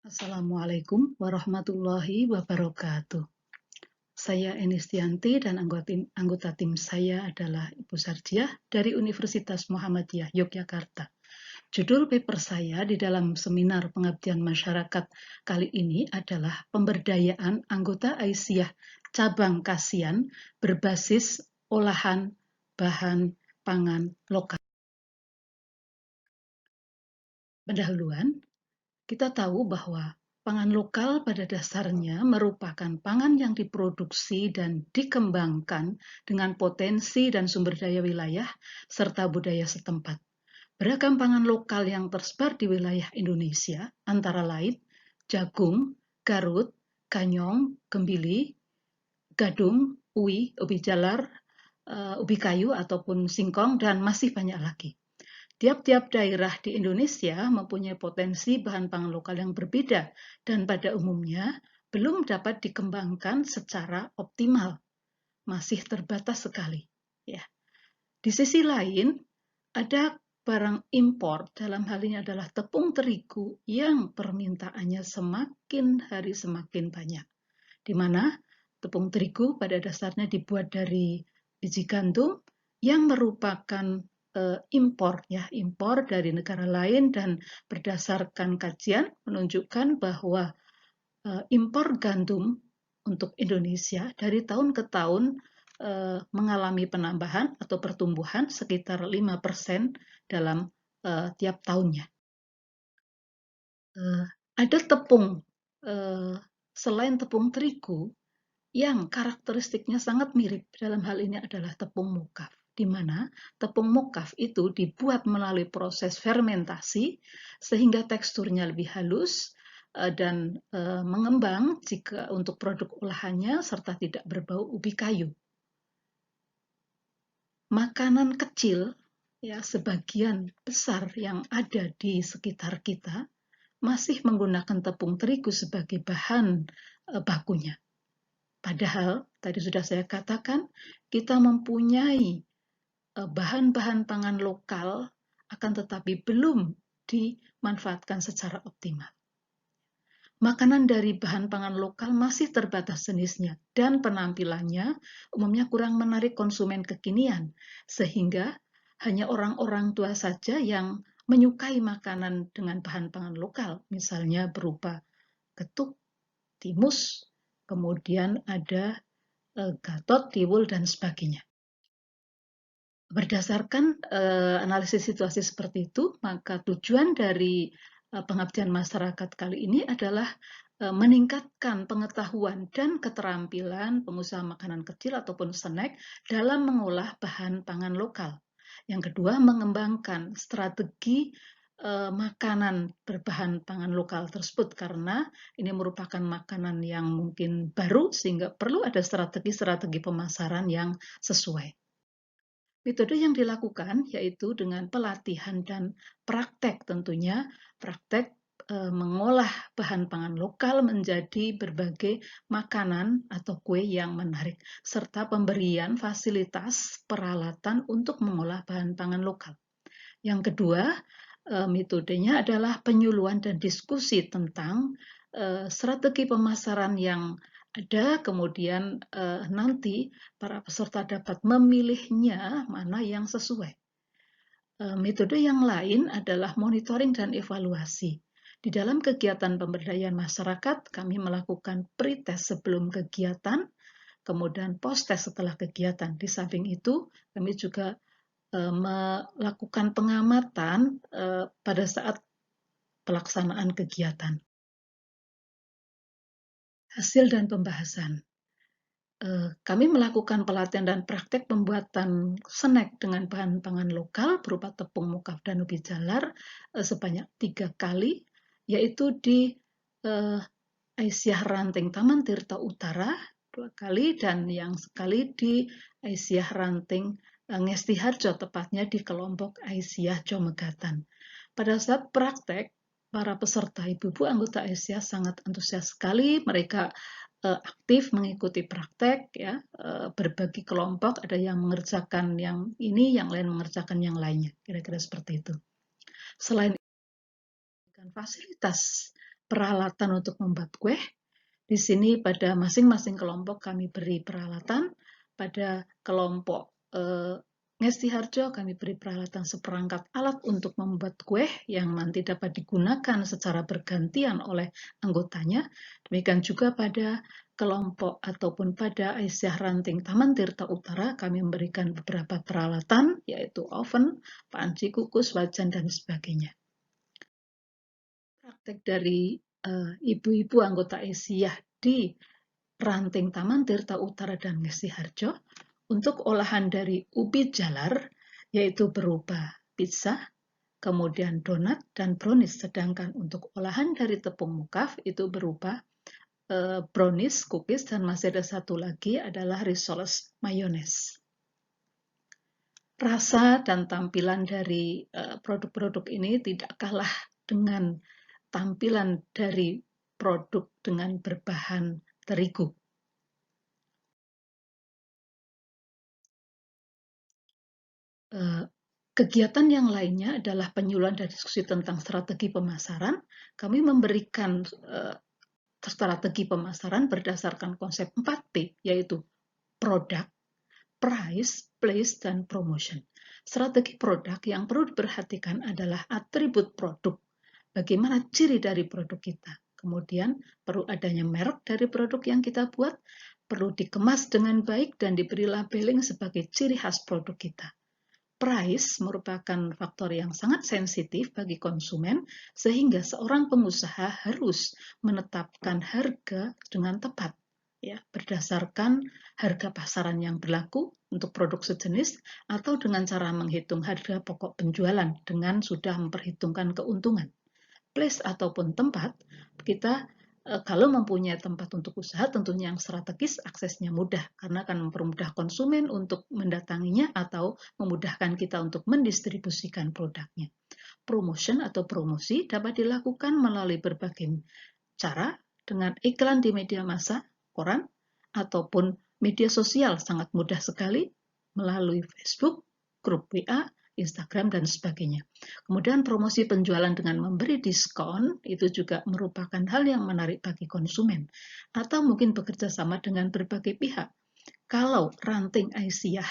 Assalamualaikum warahmatullahi wabarakatuh. Saya Enistianti dan anggota tim saya adalah Ibu Sarjiah dari Universitas Muhammadiyah Yogyakarta. Judul paper saya di dalam seminar pengabdian masyarakat kali ini adalah pemberdayaan anggota Aisyah cabang Kasian berbasis olahan bahan pangan lokal. Pendahuluan, kita tahu bahwa pangan lokal pada dasarnya merupakan pangan yang diproduksi dan dikembangkan dengan potensi dan sumber daya wilayah serta budaya setempat. Beragam pangan lokal yang tersebar di wilayah Indonesia antara lain jagung, garut, ganyong, gembili, gadung, ubi jalar, ubi kayu ataupun singkong, dan masih banyak lagi. Tiap-tiap daerah di Indonesia mempunyai potensi bahan pangan lokal yang berbeda dan pada umumnya belum dapat dikembangkan secara optimal, masih terbatas sekali. Ya. Di sisi lain, ada barang impor, dalam hal ini adalah tepung terigu yang permintaannya semakin hari semakin banyak, di mana tepung terigu pada dasarnya dibuat dari biji gandum yang merupakan impor dari negara lain, dan berdasarkan kajian menunjukkan bahwa impor gandum untuk Indonesia dari tahun ke tahun mengalami penambahan atau pertumbuhan sekitar 5% dalam tiap tahunnya. Ada tepung selain tepung terigu yang karakteristiknya sangat mirip, dalam hal ini adalah tepung mukaf, di mana tepung mukaf itu dibuat melalui proses fermentasi sehingga teksturnya lebih halus dan mengembang jika untuk produk olahannya serta tidak berbau ubi kayu. Makanan kecil, ya, sebagian besar yang ada di sekitar kita masih menggunakan tepung terigu sebagai bahan bakunya. Padahal, tadi sudah saya katakan, kita mempunyai bahan-bahan pangan lokal, akan tetapi belum dimanfaatkan secara optimal. Makanan dari bahan pangan lokal masih terbatas jenisnya dan penampilannya umumnya kurang menarik konsumen kekinian, sehingga hanya orang-orang tua saja yang menyukai makanan dengan bahan pangan lokal, misalnya berupa getuk, timus, kemudian ada gatot, tiwul, dan sebagainya. Berdasarkan analisis situasi seperti itu, maka tujuan dari pengabdian masyarakat kali ini adalah meningkatkan pengetahuan dan keterampilan pengusaha makanan kecil ataupun snack dalam mengolah bahan pangan lokal. Yang kedua, mengembangkan strategi makanan berbahan pangan lokal tersebut, karena ini merupakan makanan yang mungkin baru sehingga perlu ada strategi-strategi pemasaran yang sesuai. Metode yang dilakukan yaitu dengan pelatihan dan praktek, tentunya praktek mengolah bahan pangan lokal menjadi berbagai makanan atau kue yang menarik, serta pemberian fasilitas peralatan untuk mengolah bahan pangan lokal. Yang kedua, metodenya adalah penyuluhan dan diskusi tentang strategi pemasaran yang ada, kemudian nanti para peserta dapat memilihnya mana yang sesuai. Metode yang lain adalah monitoring dan evaluasi. Di dalam kegiatan pemberdayaan masyarakat, kami melakukan pre-test sebelum kegiatan, kemudian post-test setelah kegiatan. Di samping itu, kami juga melakukan pengamatan pada saat pelaksanaan kegiatan. Hasil dan pembahasan. Kami melakukan pelatihan dan praktek pembuatan snack dengan bahan pangan lokal berupa tepung mukaf dan ubi jalar sebanyak 3 kali, yaitu di Aisyah Ranting Taman Tirta Utara 2 kali, dan yang sekali di Aisyah Ranting Ngesti Harjo, tepatnya di kelompok Aisyah Jomegatan. Pada saat praktek, para peserta ibu-ibu anggota Aisyah sangat antusias sekali. Mereka aktif mengikuti praktek, ya, berbagi kelompok, ada yang mengerjakan yang ini, yang lain mengerjakan yang lainnya, kira-kira seperti itu. Selain fasilitas peralatan untuk membuat kue. Di sini pada masing-masing kelompok kami beri peralatan. Pada kelompok Ngesti Harjo kami beri peralatan seperangkat alat untuk membuat kue yang nanti dapat digunakan secara bergantian oleh anggotanya. Demikian juga pada kelompok ataupun pada Aisyah Ranting Taman Tirta Utara kami memberikan beberapa peralatan yaitu oven, panci kukus, wajan, dan sebagainya. Praktek dari ibu-ibu anggota Aisyah di Ranting Taman Tirta Utara dan Ngesti Harjo untuk olahan dari ubi jalar yaitu berupa pizza, kemudian donat dan brownies, sedangkan untuk olahan dari tepung mukaf itu berupa brownies, cookies, dan masih ada satu lagi adalah risoles mayones. Rasa dan tampilan dari produk-produk ini tidak kalah dengan tampilan dari produk dengan berbahan terigu. Kegiatan yang lainnya adalah penyuluhan dan diskusi tentang strategi pemasaran. Kami memberikan strategi pemasaran berdasarkan konsep 4P, yaitu produk, price, place, dan promotion. Strategi produk yang perlu diperhatikan adalah atribut produk. Bagaimana ciri dari produk kita. Kemudian perlu adanya merek dari produk yang kita buat, perlu dikemas dengan baik dan diberi labeling sebagai ciri khas produk kita. Price merupakan faktor yang sangat sensitif bagi konsumen, sehingga seorang pengusaha harus menetapkan harga dengan tepat, ya, berdasarkan harga pasaran yang berlaku untuk produk sejenis atau dengan cara menghitung harga pokok penjualan dengan sudah memperhitungkan keuntungan. Place ataupun tempat, kita kalau mempunyai tempat untuk usaha tentunya yang strategis, aksesnya mudah karena akan mempermudah konsumen untuk mendatanginya atau memudahkan kita untuk mendistribusikan produknya. Promotion atau promosi dapat dilakukan melalui berbagai cara dengan iklan di media massa, koran, ataupun media sosial sangat mudah sekali melalui Facebook, grup WA, Instagram, dan sebagainya. Kemudian promosi penjualan dengan memberi diskon itu juga merupakan hal yang menarik bagi konsumen. Atau mungkin bekerja sama dengan berbagai pihak. Kalau Ranting Aisyah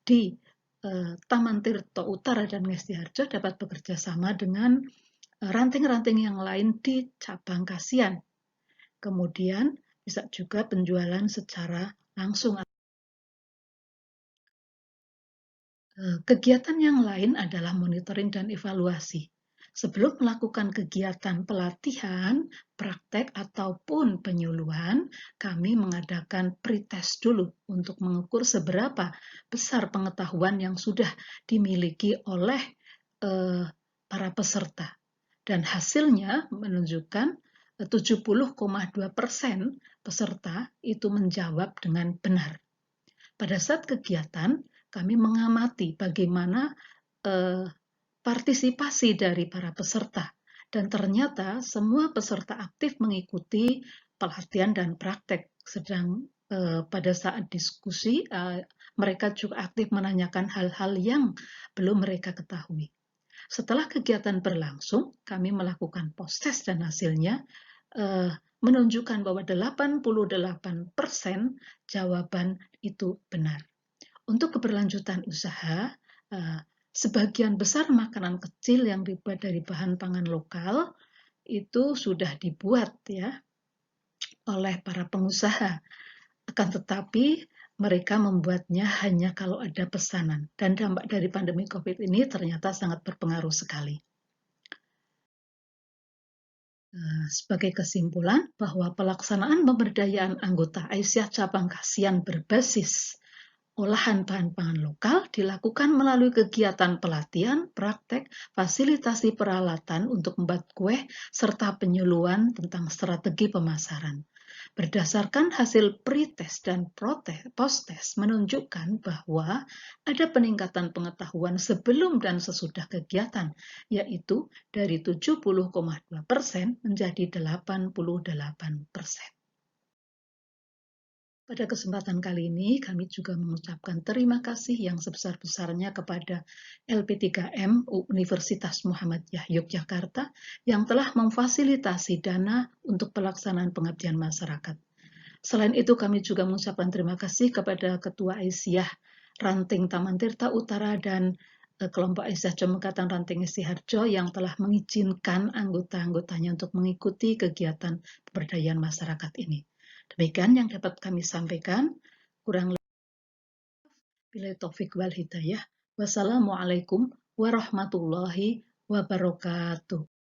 di Taman Tirto Utara dan Ngesti Harjo dapat bekerja sama dengan ranting-ranting yang lain di cabang Kasian. Kemudian bisa juga penjualan secara langsung. Kegiatan yang lain adalah monitoring dan evaluasi. Sebelum melakukan kegiatan pelatihan, praktek, ataupun penyuluhan, kami mengadakan pretest dulu untuk mengukur seberapa besar pengetahuan yang sudah dimiliki oleh para peserta. Dan hasilnya menunjukkan 70,2% peserta itu menjawab dengan benar. Pada saat kegiatan, kami mengamati bagaimana partisipasi dari para peserta. Dan ternyata semua peserta aktif mengikuti pelatihan dan praktek. Sedang pada saat diskusi, mereka juga aktif menanyakan hal-hal yang belum mereka ketahui. Setelah kegiatan berlangsung, kami melakukan post-test dan hasilnya menunjukkan bahwa 88% jawaban itu benar. Untuk keberlanjutan usaha, sebagian besar makanan kecil yang dibuat dari bahan pangan lokal itu sudah dibuat ya oleh para pengusaha. Akan tetapi mereka membuatnya hanya kalau ada pesanan. Dan dampak dari pandemi COVID ini ternyata sangat berpengaruh sekali. Sebagai kesimpulan bahwa pelaksanaan pemberdayaan anggota Aisyah Cabang Kasian berbasis olahan bahan pangan lokal dilakukan melalui kegiatan pelatihan, praktek, fasilitasi peralatan untuk membuat kue, serta penyuluhan tentang strategi pemasaran. Berdasarkan hasil pretest dan post-test menunjukkan bahwa ada peningkatan pengetahuan sebelum dan sesudah kegiatan, yaitu dari 70,2% menjadi 88%. Pada kesempatan kali ini, kami juga mengucapkan terima kasih yang sebesar-besarnya kepada LP3M Universitas Muhammadiyah Yogyakarta yang telah memfasilitasi dana untuk pelaksanaan pengabdian masyarakat. Selain itu, kami juga mengucapkan terima kasih kepada Ketua Aisyah Ranting Taman Tirta Utara dan kelompok Aisyah Jemekatan Ranting Siharjo yang telah mengizinkan anggota-anggotanya untuk mengikuti kegiatan pemberdayaan masyarakat ini. Demikian yang dapat kami sampaikan. Kurang lebih billahi taufik wal hidayah. Wassalamualaikum warahmatullahi wabarakatuh.